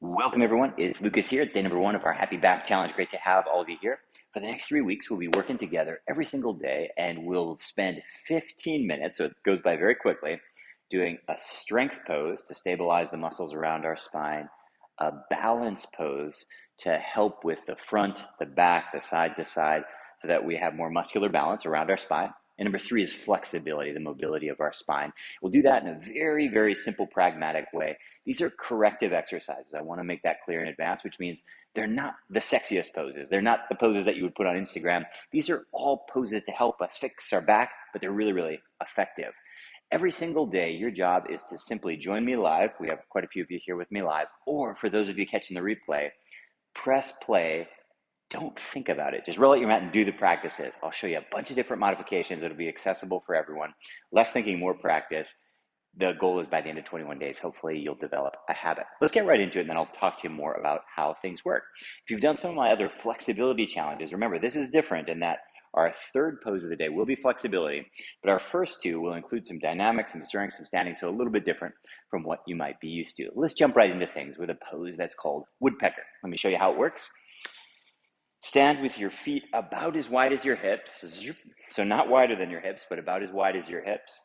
Welcome everyone, it's Lucas here. It's day number 1 of our Happy Back Challenge. Great to have all of you here. For the next 3 weeks, we'll be working together every single day and we'll spend 15 minutes, so it goes by very quickly, doing a strength pose to stabilize the muscles around our spine, a balance pose to help with the front, the back, the side to side, so that we have more muscular balance around our spine. And number 3 is flexibility, the mobility of our spine. We'll do that in a very, very simple, pragmatic way. These are corrective exercises. I want to make that clear in advance, which means they're not the sexiest poses. They're not the poses that you would put on Instagram. These are all poses to help us fix our back, but they're really, really effective. Every single day, your job is to simply join me live. We have quite a few of you here with me live. Or for those of you catching the replay, press play. Don't think about it. Just roll out your mat and do the practices. I'll show you a bunch of different modifications that'll be accessible for everyone. Less thinking, more practice. The goal is by the end of 21 days, hopefully you'll develop a habit. Let's get right into it, and then I'll talk to you more about how things work. If you've done some of my other flexibility challenges, remember, this is different in that our third pose of the day will be flexibility, but our first two will include some dynamics, some stirring, some standing, so a little bit different from what you might be used to. Let's jump right into things with a pose that's called woodpecker. Let me show you how it works. Stand with your feet about as wide as your hips, so not wider than your hips, but about as wide as your hips.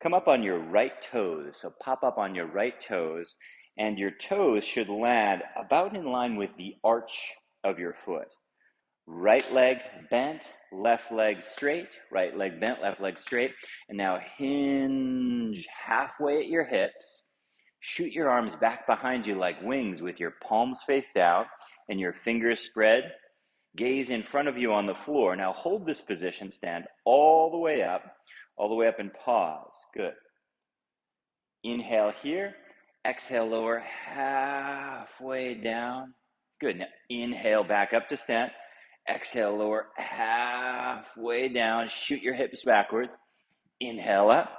Come up on your right toes, so pop up on your right toes, and your toes should land about in line with the arch of your foot. Right leg bent, left leg straight, right leg bent, left leg straight, and now hinge halfway at your hips. Shoot your arms back behind you like wings with your palms face down and your fingers spread. Gaze in front of you on the floor. Now hold this position, stand all the way up and pause. Good. Inhale here, exhale, lower halfway down. Good. Now inhale back up to stand. Exhale, lower halfway down. Shoot your hips backwards. Inhale up.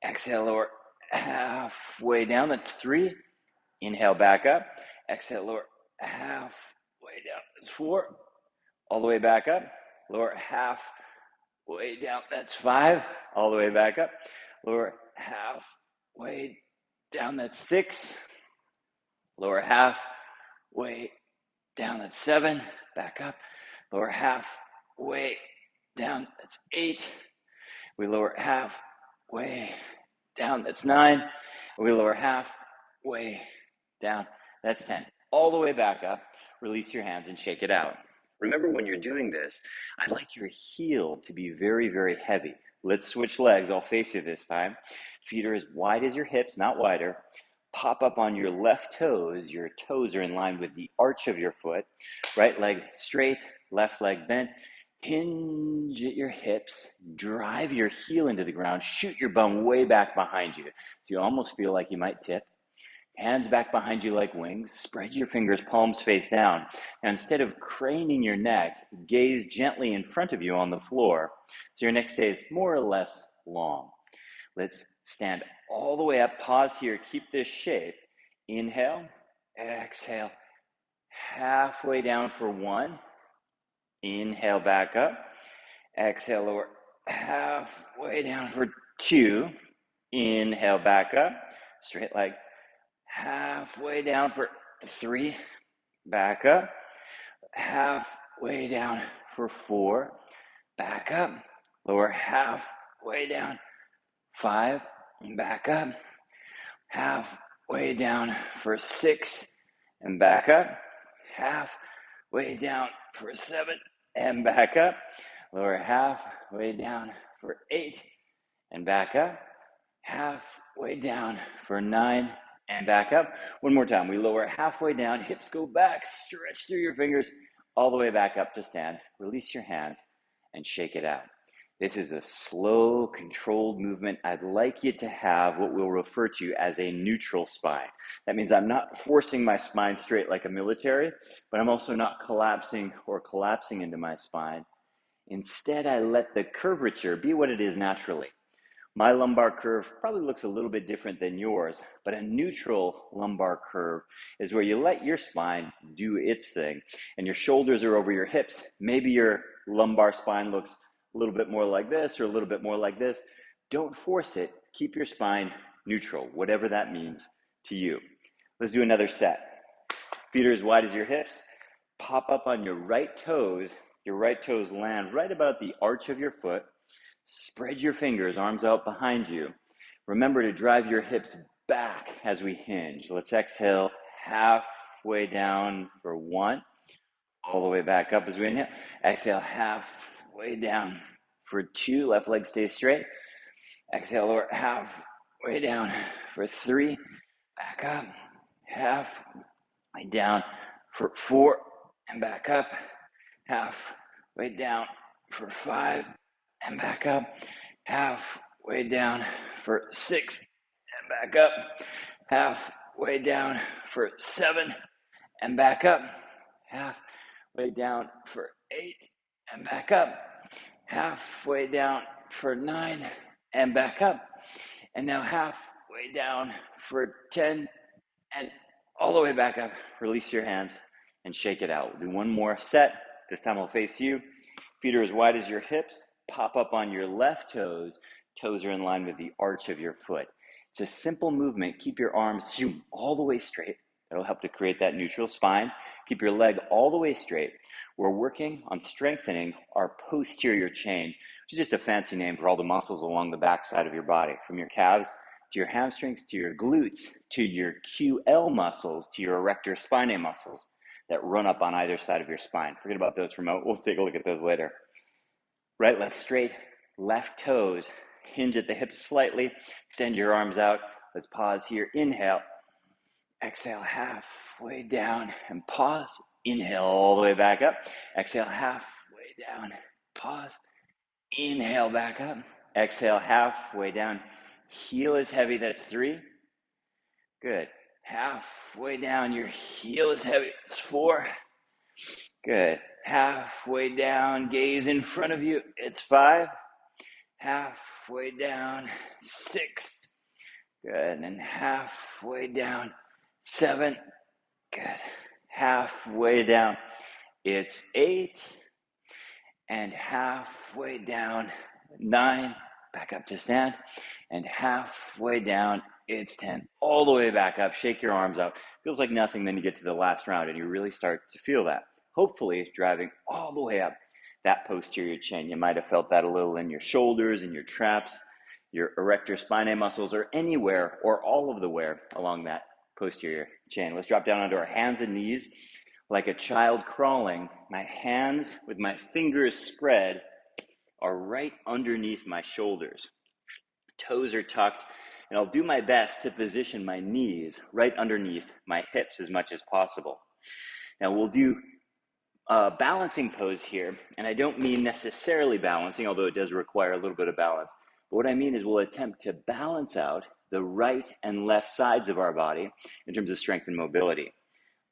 Exhale, lower halfway down. That's 3. Inhale back up. Exhale, lower halfway down. That's 4. All the way back up. Lower halfway down. That's 5. All the way back up. Lower halfway down. That's 6. Lower halfway down. That's 7. Back up. Lower halfway down. That's 8. We lower halfway down. That's 9. We lower halfway down. That's 10. All the way back up. Release your hands and shake it out. Remember, when you're doing this, I'd like your heel to be very, very heavy. Let's switch legs. I'll face you this time. Feet are as wide as your hips, not wider. Pop up on your left toes. Your toes are in line with the arch of your foot. Right leg straight, left leg bent. Hinge at your hips. Drive your heel into the ground. Shoot your bum way back behind you. So you almost feel like you might tip. Hands back behind you like wings. Spread your fingers, palms face down. Now, instead of craning your neck, gaze gently in front of you on the floor, so your neck stays more or less long. Let's stand all the way up. Pause here. Keep this shape. Inhale. Exhale. Halfway down for 1. Inhale back up. Exhale, lower halfway down for 2. Inhale back up. Straight leg. Halfway down for 3, back up, halfway down for 4, back up, lower halfway down, 5, and back up, halfway down for 6, and back up, halfway down for 7, and back up, lower halfway down for 8, and back up, halfway down for 9, and back up. One more time. We lower halfway down, hips go back, stretch through your fingers, all the way back up to stand. Release your hands and shake it out. This is a slow, controlled movement. I'd like you to have what we'll refer to as a neutral spine. That means I'm not forcing my spine straight like a military, but I'm also not collapsing into my spine. Instead, I let the curvature be what it is naturally. My lumbar curve probably looks a little bit different than yours, but a neutral lumbar curve is where you let your spine do its thing and your shoulders are over your hips. Maybe your lumbar spine looks a little bit more like this or a little bit more like this. Don't force it. Keep your spine neutral, whatever that means to you. Let's do another set. Feet are as wide as your hips. Pop up on your right toes. Your right toes land right about the arch of your foot. Spread your fingers, arms out behind you. Remember to drive your hips back as we hinge. Let's exhale halfway down for 1. All the way back up as we inhale. Exhale halfway down for 2. Left leg stays straight. Exhale lower halfway down for 3. Back up. Halfway down for 4. And back up. Halfway down for 5. And back up. Halfway down for 6. And back up. Halfway down for 7. And back up. Halfway down for 8. And back up. Halfway down for 9. And back up. And now halfway down for 10. And all the way back up. Release your hands and shake it out. We'll do one more set. This time I'll face you. Feet are as wide as your hips. Pop up on your left toes. Toes are in line with the arch of your foot. It's a simple movement. Keep your arms all the way straight. That'll help to create that neutral spine. Keep your leg all the way straight. We're working on strengthening our posterior chain, which is just a fancy name for all the muscles along the back side of your body, from your calves to your hamstrings, to your glutes, to your QL muscles, to your erector spinae muscles that run up on either side of your spine. Forget about those for a moment. We'll take a look at those later. Right leg straight, left toes, hinge at the hips slightly, extend your arms out. Let's pause here. Inhale, exhale halfway down and pause. Inhale all the way back up. Exhale halfway down, pause. Inhale back up. Exhale halfway down. Heel is heavy, that's 3. Good. Halfway down, your heel is heavy, it's 4. Good. Halfway down, gaze in front of you, it's 5. Halfway down, 6. Good. And halfway down, 7. Good. Halfway down, it's 8. And halfway down, 9. Back up to stand. And halfway down, it's 10. All the way back up. Shake your arms out. Feels like nothing. Then you get to the last round and you really start to feel that. Hopefully it's driving all the way up that posterior chain. You might have felt that a little in your shoulders, in your traps, your erector spinae muscles, or anywhere or all of the wear along that posterior chain. Let's drop down onto our hands and knees like a child crawling. My hands with my fingers spread are right underneath my shoulders. Toes are tucked, and I'll do my best to position my knees right underneath my hips as much as possible. Now we'll do a balancing pose here, and I don't mean necessarily balancing, although it does require a little bit of balance. But what I mean is we'll attempt to balance out the right and left sides of our body in terms of strength and mobility.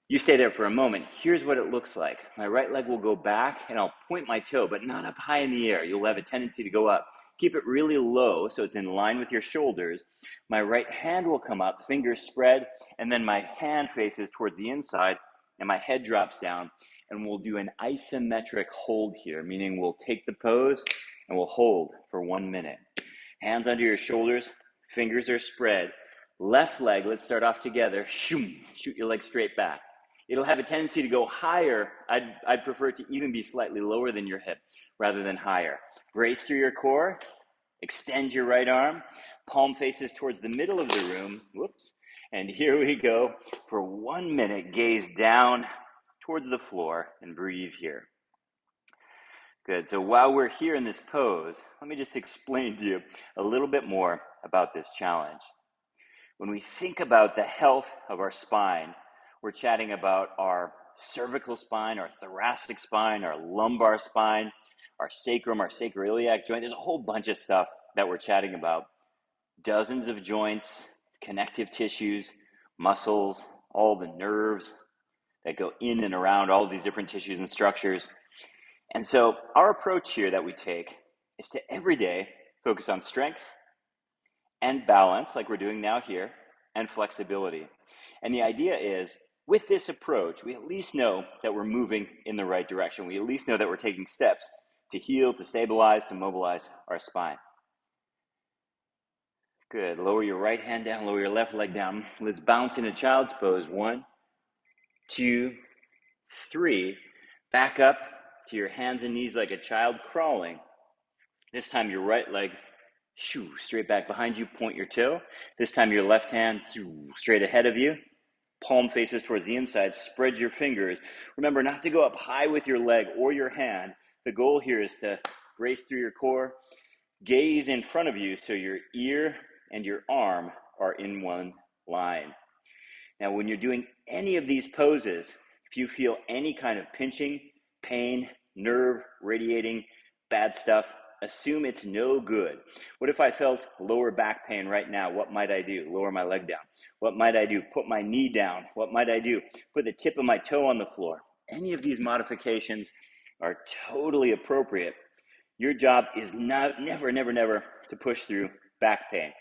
You stay there for a moment. Here's what it looks like. My right leg will go back and I'll point my toe, but not up high in the air. You'll have a tendency to go up. Keep it really low so it's in line with your shoulders. My right hand will come up, fingers spread, and then my hand faces towards the inside and my head drops down. And we'll do an isometric hold here, meaning we'll take the pose and we'll hold for 1 minute. Hands under your shoulders, fingers are spread. Left leg, let's start off together. Shoot your leg straight back. It'll have a tendency to go higher. I'd prefer it to even be slightly lower than your hip rather than higher. Brace through your core. Extend your right arm. Palm faces towards the middle of the room. Whoops. And here we go. For 1 minute, gaze down towards the floor and breathe here. Good. So while we're here in this pose, let me just explain to you a little bit more about this challenge. When we think about the health of our spine, we're chatting about our cervical spine, our thoracic spine, our lumbar spine, our sacrum, our sacroiliac joint. There's a whole bunch of stuff that we're chatting about. Dozens of joints, connective tissues, muscles, all the nerves that go in and around all of these different tissues and structures. And so our approach here that we take is to every day focus on strength and balance, like we're doing now here, and flexibility. And the idea is, with this approach, we at least know that we're moving in the right direction. We at least know that we're taking steps to heal, to stabilize, to mobilize our spine. Good. Lower your right hand down, lower your left leg down. Let's bounce into child's pose. 1, 2, 3. Back up to your hands and knees like a child crawling. This time your right leg straight back behind you, point your toe. This time your left hand straight ahead of you. Palm faces towards the inside, spread your fingers. Remember not to go up high with your leg or your hand. The goal here is to brace through your core, gaze in front of you so your ear and your arm are in one line. Now, when you're doing any of these poses, if you feel any kind of pinching, pain, nerve, radiating, bad stuff, assume it's no good. What if I felt lower back pain right now? What might I do? Lower my leg down. What might I do? Put my knee down. What might I do? Put the tip of my toe on the floor. Any of these modifications are totally appropriate. Your job is never to push through back pain.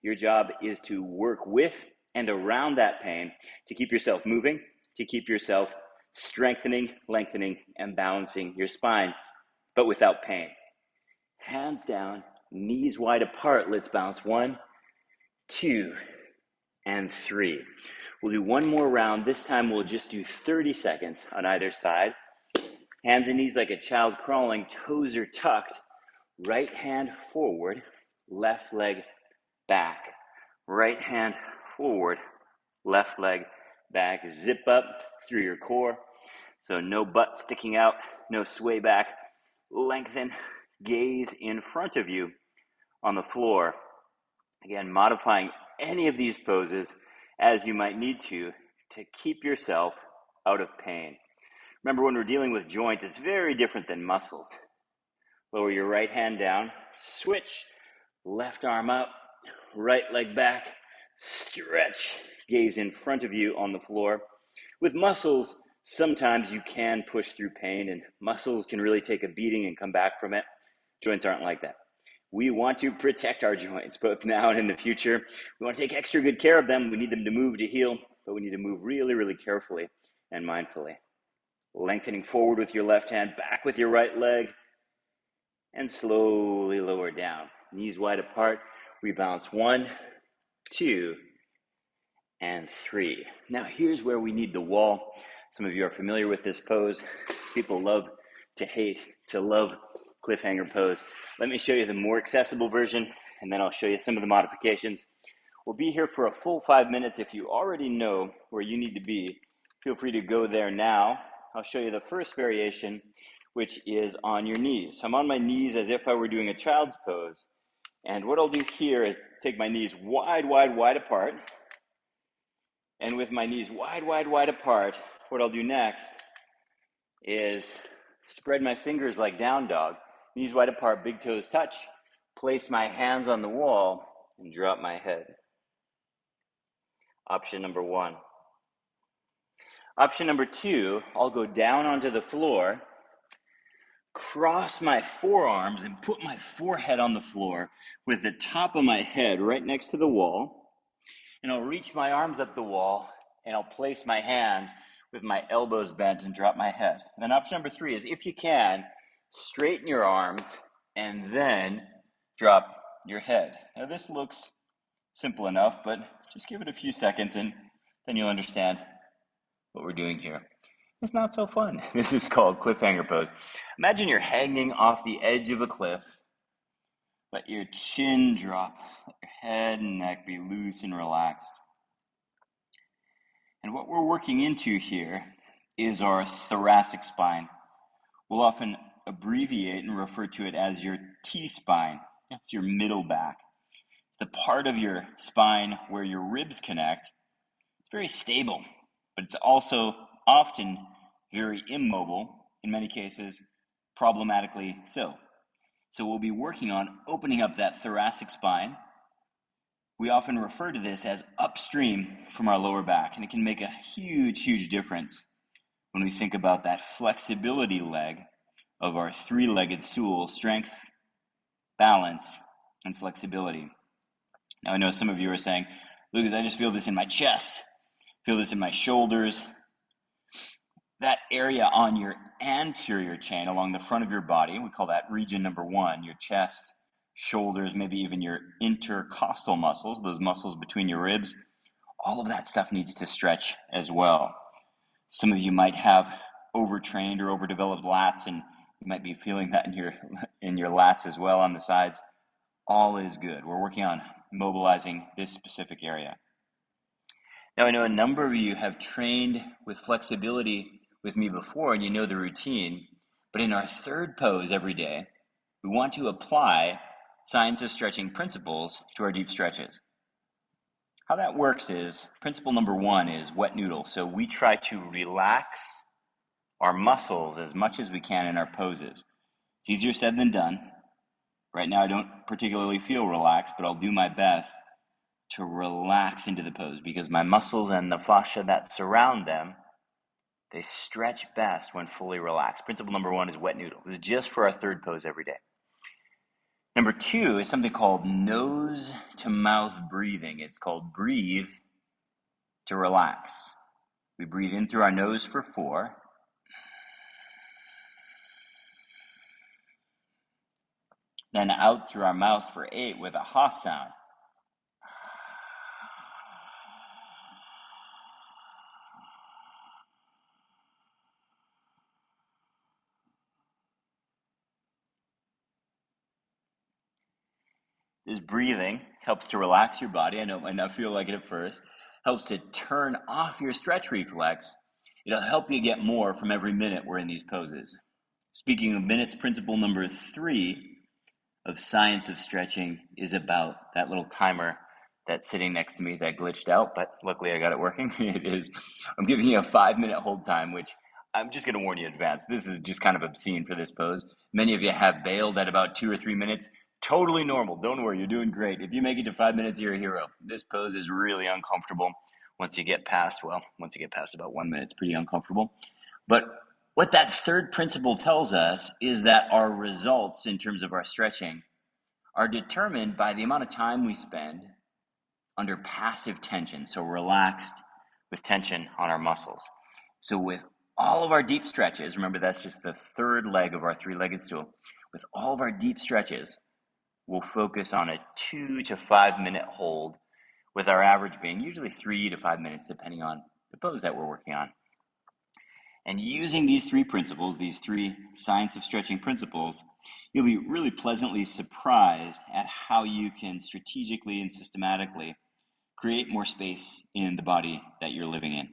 Your job is to work with and around that pain to keep yourself moving, to keep yourself strengthening, lengthening, and balancing your spine, but without pain. Hands down, knees wide apart. Let's bounce 1, 2, and 3. We'll do one more round. This time we'll just do 30 seconds on either side. Hands and knees like a child crawling, toes are tucked. Right hand forward, left leg back. Right hand forward, left leg back. Zip up through your core. So no butt sticking out, no sway back. Lengthen, gaze in front of you on the floor. Again, modifying any of these poses as you might need to keep yourself out of pain. Remember, when we're dealing with joints, it's very different than muscles. Lower your right hand down, switch, left arm up, right leg back, stretch, gaze in front of you on the floor. With muscles, sometimes you can push through pain, and muscles can really take a beating and come back from it. Joints aren't like that. We want to protect our joints, both now and in the future. We want to take extra good care of them. We need them to move to heal, but we need to move really carefully and mindfully. Lengthening forward with your left hand, back with your right leg, and slowly lower down. Knees wide apart. We bounce 1, 2, and 3. Now here's where we need the wall. Some of you are familiar with this pose. People love to hate, to love cliffhanger pose. Let me show you the more accessible version, and then I'll show you some of the modifications. We'll be here for a full 5 minutes. If you already know where you need to be, feel free to go there now. I'll show you the first variation, which is on your knees. So I'm on my knees as if I were doing a child's pose. And what I'll do here is take my knees wide apart. And with my knees wide apart, what I'll do next is spread my fingers like down dog. Knees wide apart, big toes touch. Place my hands on the wall and drop my head. Option number 1. Option number 2, I'll go down onto the floor, cross my forearms and put my forehead on the floor with the top of my head right next to the wall. And I'll reach my arms up the wall and I'll place my hands with my elbows bent and drop my head. And then option number 3 is, if you can, straighten your arms and then drop your head. Now this looks simple enough, but just give it a few seconds and then you'll understand what we're doing here. It's not so fun. This is called cliffhanger pose. Imagine you're hanging off the edge of a cliff. Let your chin drop. Let your head and neck be loose and relaxed. And what we're working into here is our thoracic spine. We'll often abbreviate and refer to it as your T-spine. That's your middle back. It's the part of your spine where your ribs connect. It's very stable, but it's also often very immobile, in many cases problematically so. So we'll be working on opening up that thoracic spine. We often refer to this as upstream from our lower back, and it can make a huge difference when we think about that flexibility leg of our three-legged stool: strength, balance, and flexibility. Now I know some of you are saying, Lucas, I just feel this in my chest, feel this in my shoulders. That area on your anterior chain along the front of your body, we call that region number 1, your chest, shoulders, maybe even your intercostal muscles, those muscles between your ribs. All of that stuff needs to stretch as well. Some of you might have overtrained or overdeveloped lats, and you might be feeling that in your lats as well on the sides. All is good. We're working on mobilizing this specific area. Now, I know a number of you have trained with flexibility with me before, and you know the routine, but in our third pose every day, we want to apply science of stretching principles to our deep stretches. How that works is, principle number one is wet noodle. So we try to relax our muscles as much as we can in our poses. It's easier said than done. Right now I don't particularly feel relaxed, but I'll do my best to relax into the pose because my muscles and the fascia that surround them, they stretch best when fully relaxed. Principle number one is wet noodle. This is just for our third pose every day. Number two is something called nose to mouth breathing. It's called breathe to relax. We breathe in through our nose for 4. Then out through our mouth for 8 with a ha sound. This breathing helps to relax your body. I know it might not feel like it at first. Helps to turn off your stretch reflex. It'll help you get more from every minute we're in these poses. Speaking of minutes, principle number 3 of science of stretching is about that little timer that's sitting next to me that glitched out, but luckily I got it working. It is, I'm giving you a 5-minute hold time, which I'm just going to warn you in advance. This is just kind of obscene for this pose. Many of you have bailed at about 2 or 3 minutes. Totally normal. Don't worry, you're doing great. If you make it to 5 minutes, you're a hero. This pose is really uncomfortable. Once you get past about 1 minute, it's pretty uncomfortable. But what that third principle tells us is that our results in terms of our stretching are determined by the amount of time we spend under passive tension, so relaxed with tension on our muscles. So with all of our deep stretches, remember that's just the third leg of our 3-legged stool, with all of our deep stretches, we'll focus on a 2 to 5 minute hold, with our average being usually 3 to 5 minutes, depending on the pose that we're working on. And using these 3 principles, these 3 science of stretching principles, you'll be really pleasantly surprised at how you can strategically and systematically create more space in the body that you're living in.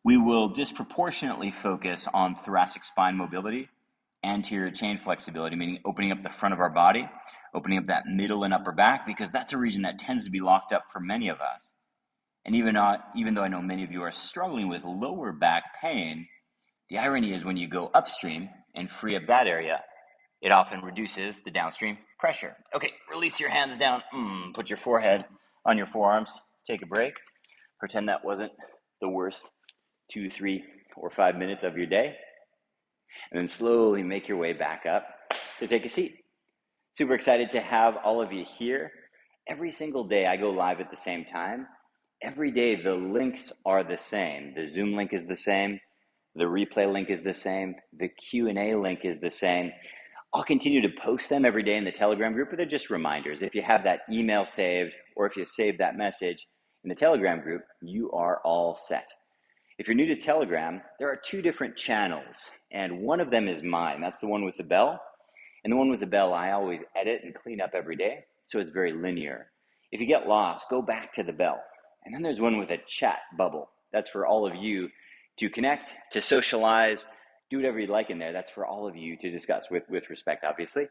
We will disproportionately focus on thoracic spine mobility, anterior chain flexibility, meaning opening up the front of our body, opening up that middle and upper back, because that's a region that tends to be locked up for many of us. And even though I know many of you are struggling with lower back pain, the irony is when you go upstream and free up that area, it often reduces the downstream pressure. Okay, release your hands down. Put your forehead on your forearms. Take a break. Pretend that wasn't the worst 2, 3, or 5 minutes of your day. And then slowly make your way back up to take a seat. Super excited to have all of you here. Every single day I go live at the same time. Every day the links are the same. The Zoom link is the same. The replay link is the same. The Q&A link is the same. I'll continue to post them every day in the Telegram group, but they're just reminders. If you have that email saved, or if you save that message in the Telegram group, you are all set. If you're new to Telegram, there are 2 different channels, and one of them is mine. That's the one with the bell. And the one with the bell, I always edit and clean up every day, so it's very linear. If you get lost, go back to the bell. And then there's one with a chat bubble. That's for all of you to connect, to socialize, do whatever you'd like in there. That's for all of you to discuss with respect, obviously.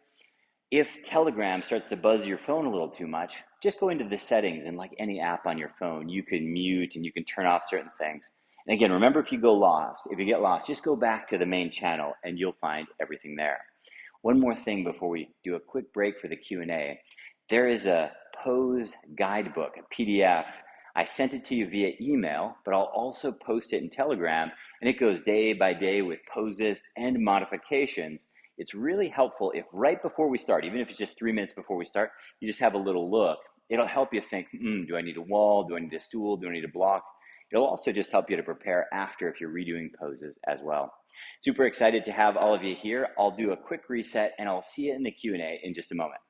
If Telegram starts to buzz your phone a little too much, just go into the settings, and like any app on your phone, you can mute and you can turn off certain things. And again, remember, if you get lost, just go back to the main channel and you'll find everything there. One more thing before we do a quick break for the Q&A. There is a pose guidebook, a PDF. I sent it to you via email, but I'll also post it in Telegram, and it goes day by day with poses and modifications. It's really helpful if right before we start, even if it's just 3 minutes before we start, you just have a little look. It'll help you think, do I need a wall? Do I need a stool? Do I need a block? It'll also just help you to prepare after if you're redoing poses as well. Super excited to have all of you here. I'll do a quick reset, and I'll see you in the Q&A in just a moment.